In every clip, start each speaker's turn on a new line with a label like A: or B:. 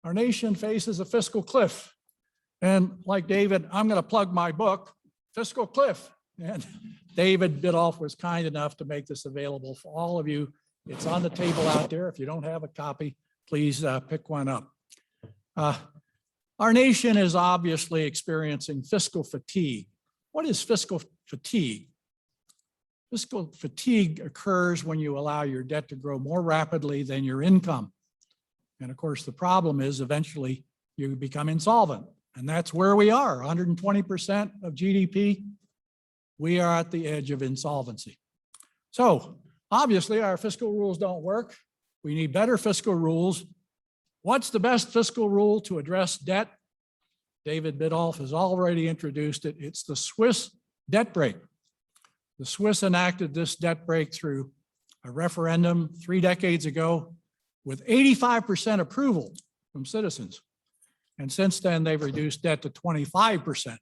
A: Our nation faces a fiscal cliff. And like David, I'm going to plug my book, Fiscal Cliff. And David Biddulph was kind enough to make this available for all of you. It's on the table out there. If you don't have a copy, please pick one up. Our nation is obviously experiencing fiscal fatigue. What is fiscal fatigue? Fiscal fatigue occurs when you allow your debt to grow more rapidly than your income. And of course, the problem is eventually you become insolvent. And that's where we are, 120% of GDP. We are at the edge of insolvency. So obviously our fiscal rules don't work. We need better fiscal rules. What's the best fiscal rule to address debt? David Biddulph has already introduced it. It's the Swiss debt brake. The Swiss enacted this debt brake through a referendum 3 decades ago with 85% approval from citizens. And since then, they've reduced debt to 25%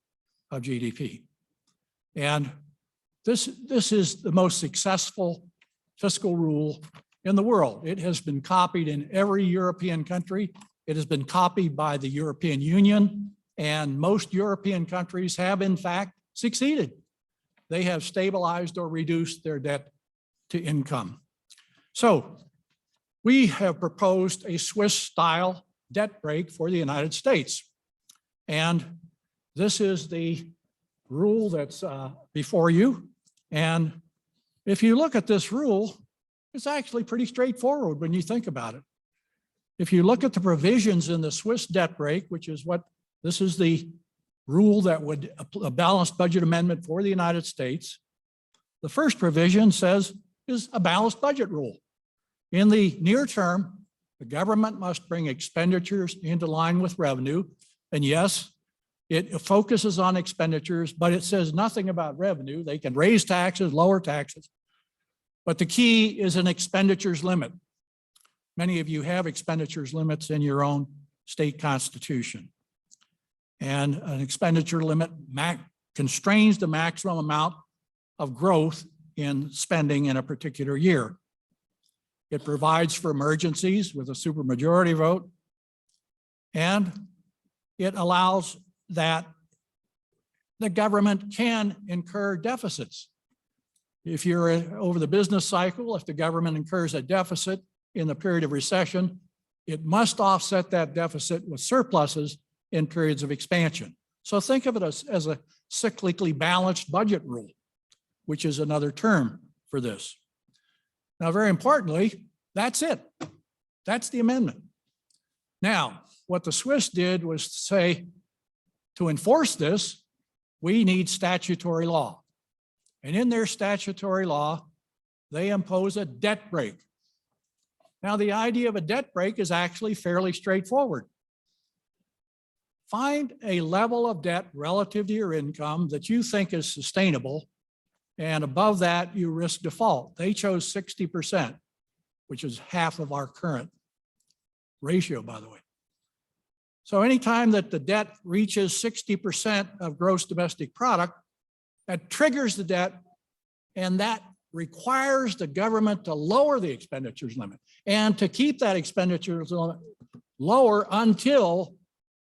A: of GDP. And this is the most successful fiscal rule in the world. It has been copied in every European country. It has been copied by the European Union, and most European countries have in fact succeeded. They have stabilized or reduced their debt to income. So we have proposed a Swiss-style debt brake for the United States. And this is the rule that's before you. And if you look at this rule, it's actually pretty straightforward when you think about it. If you look at the provisions in the Swiss debt brake, which is what this is the rule that would a balanced budget amendment for the United States. The first provision is a balanced budget rule. In the near term, the government must bring expenditures into line with revenue. And yes, it focuses on expenditures, but it says nothing about revenue. They can raise taxes, lower taxes. But the key is an expenditures limit. Many of you have expenditures limits in your own state constitution. And an expenditure limit constrains the maximum amount of growth in spending in a particular year. It provides for emergencies with a supermajority vote, and it allows that the government can incur deficits. If you're over the business cycle, if the government incurs a deficit in the period of recession, it must offset that deficit with surpluses in periods of expansion. So think of it as a cyclically balanced budget rule, which is another term for this. Now, very importantly, that's it. That's the amendment. Now, what the Swiss did was say, to enforce this, we need statutory law. And in their statutory law, they impose a debt brake. Now, the idea of a debt brake is actually fairly straightforward. Find a level of debt relative to your income that you think is sustainable, and above that, you risk default. They chose 60%, which is half of our current ratio, by the way. So anytime that the debt reaches 60% of gross domestic product, that triggers the debt, and that requires the government to lower the expenditures limit and to keep that expenditures limit lower until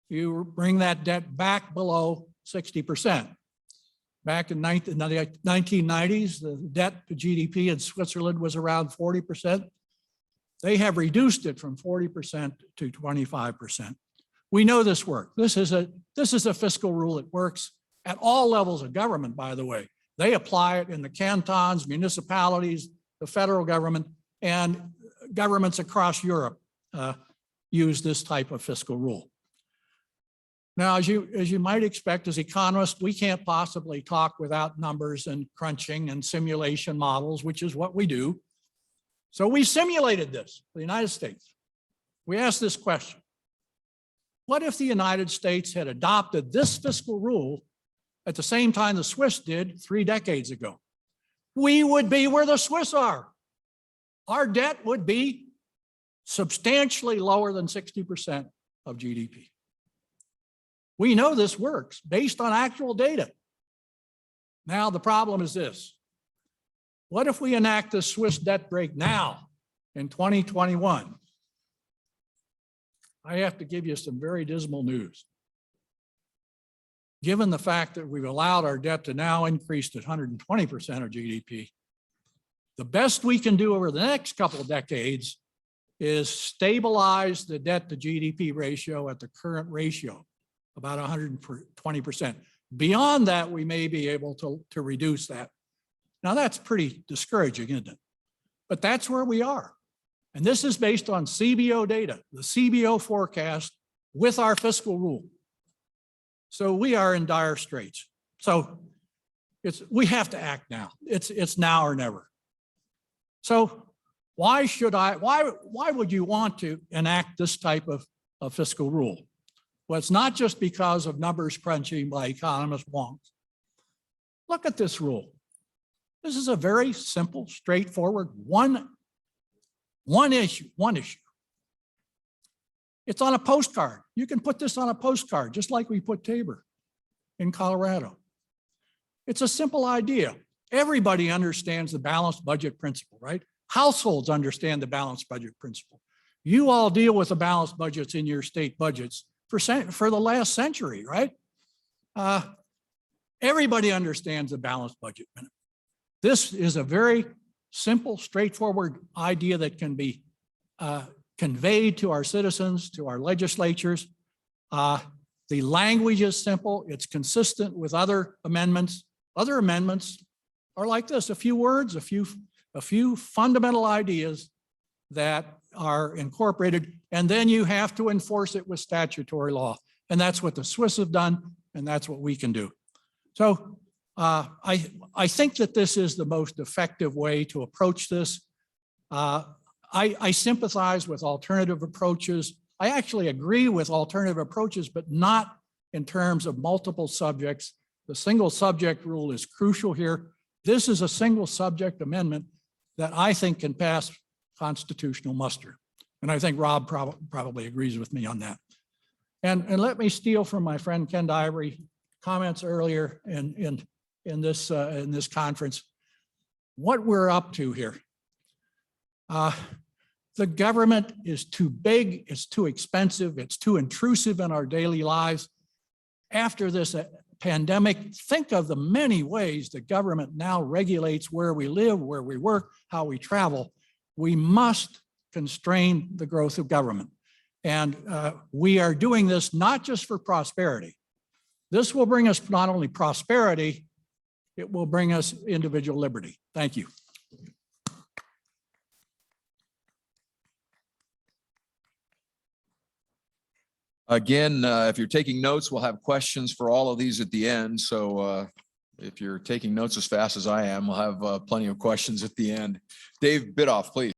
A: you bring that debt back below 60%. Back in the 1990s, the debt to GDP in Switzerland was around 40%. They have reduced it from 40% to 25%. We know this works. This is a fiscal rule that works at all levels of government, by the way. They apply it in the cantons, municipalities, the federal government, and governments across Europe use this type of fiscal rule. Now, as you might expect, as economists, we can't possibly talk without numbers and crunching and simulation models, which is what we do. So we simulated this for the United States. We asked this question: what if the United States had adopted this fiscal rule at the same time the Swiss did 3 decades ago? We would be where the Swiss are. Our debt would be substantially lower than 60% of GDP. We know this works based on actual data. Now, the problem is this: what if we enact this Swiss debt brake now in 2021? I have to give you some very dismal news. Given the fact that we've allowed our debt to now increase to 120% of GDP, the best we can do over the next couple of decades is stabilize the debt to GDP ratio at the current ratio, about 120%. Beyond that, we may be able to reduce that. Now that's pretty discouraging, isn't it? But that's where we are. And this is based on CBO data, the CBO forecast with our fiscal rule. So we are in dire straits. So we have to act now. It's now or never. So why would you want to enact this type of fiscal rule? Well, it's not just because of numbers crunching by economist wonks. Look at this rule. This is a very simple, straightforward, one issue. It's on a postcard. You can put this on a postcard, just like we put Tabor in Colorado. It's a simple idea. Everybody understands the balanced budget principle, right? Households understand the balanced budget principle. You all deal with the balanced budgets in your state budgets for the last century, right? Everybody understands the balanced budget. This is a very simple, straightforward idea that can be conveyed to our citizens, to our legislatures. The language is simple. It's consistent with other amendments. Other amendments are like this: a few words, a few fundamental ideas that are incorporated, and then you have to enforce it with statutory law. And that's what the Swiss have done, and that's what we can do. So I think that this is the most effective way to approach this. I sympathize with alternative approaches. I actually agree with alternative approaches, but not in terms of multiple subjects. The single subject rule is crucial here. This is a single subject amendment that I think can pass constitutional muster. And I think Rob probably agrees with me on that. And let me steal from my friend Ken Ivory comments earlier in this conference, what we're up to here. The government is too big, it's too expensive, it's too intrusive in our daily lives. After this pandemic, think of the many ways the government now regulates where we live, where we work, how we travel. We must constrain the growth of government. And we are doing this not just for prosperity. This will bring us not only prosperity, it will bring us individual liberty. Thank you.
B: Again, if you're taking notes, we'll have questions for all of these at the end. So if you're taking notes as fast as I am, we'll have plenty of questions at the end. Dave Bidoff, please.